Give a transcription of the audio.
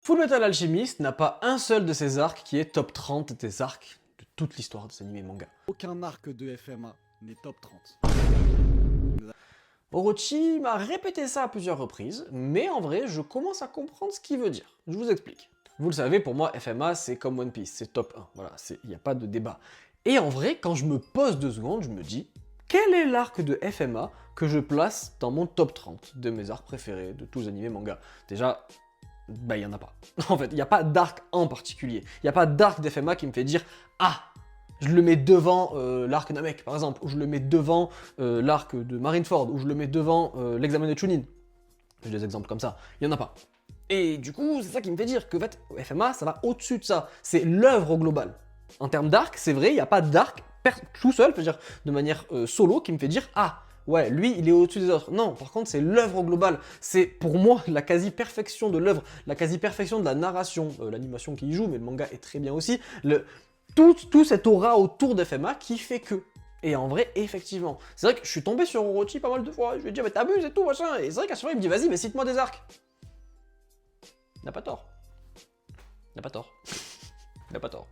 Fullmetal Alchemist n'a pas un seul de ses arcs qui est top 30 des arcs de toute l'histoire des animés et mangas. Aucun arc de FMA n'est top 30. Orochi m'a répété ça à plusieurs reprises, mais en vrai, je commence à comprendre ce qu'il veut dire. Je vous explique. Vous le savez, pour moi, FMA, c'est comme One Piece, c'est top 1. Voilà, il n'y a pas de débat. Et en vrai, quand je me pose 2 secondes, je me dis, quel est l'arc de FMA que je place dans mon top 30 de mes arcs préférés de tous les animés mangas? Déjà, bah, il n'y en a pas. En fait, il n'y a pas d'arc en particulier. Il n'y a pas d'arc d'FMA qui me fait dire, ah, je le mets devant l'arc Namek, par exemple, ou je le mets devant l'arc de Marineford, ou je le mets devant l'examen de Chunin. J'ai des exemples comme ça. Il n'y en a pas. Et du coup, c'est ça qui me fait dire que en fait, FMA, ça va au-dessus de ça. C'est l'œuvre au global. En termes d'arc, c'est vrai, il n'y a pas d'arc tout seul, je veux dire, de manière solo, qui me fait dire, ah, ouais, lui, il est au-dessus des autres. Non, par contre, c'est l'œuvre au global. C'est, pour moi, la quasi-perfection de l'œuvre, la quasi-perfection de la narration, l'animation qui y joue, mais le manga est très bien aussi, tout cette aura autour d'FMA qui fait que. Et en vrai, effectivement, c'est vrai que je suis tombé sur Orochi pas mal de fois, je lui ai dit, mais t'abuses et tout, machin, et c'est vrai qu'à chaque fois, il me dit, vas-y, mais cite-moi des arcs. Il n'a pas tort. Il n'a pas tort. Il n'a pas tort.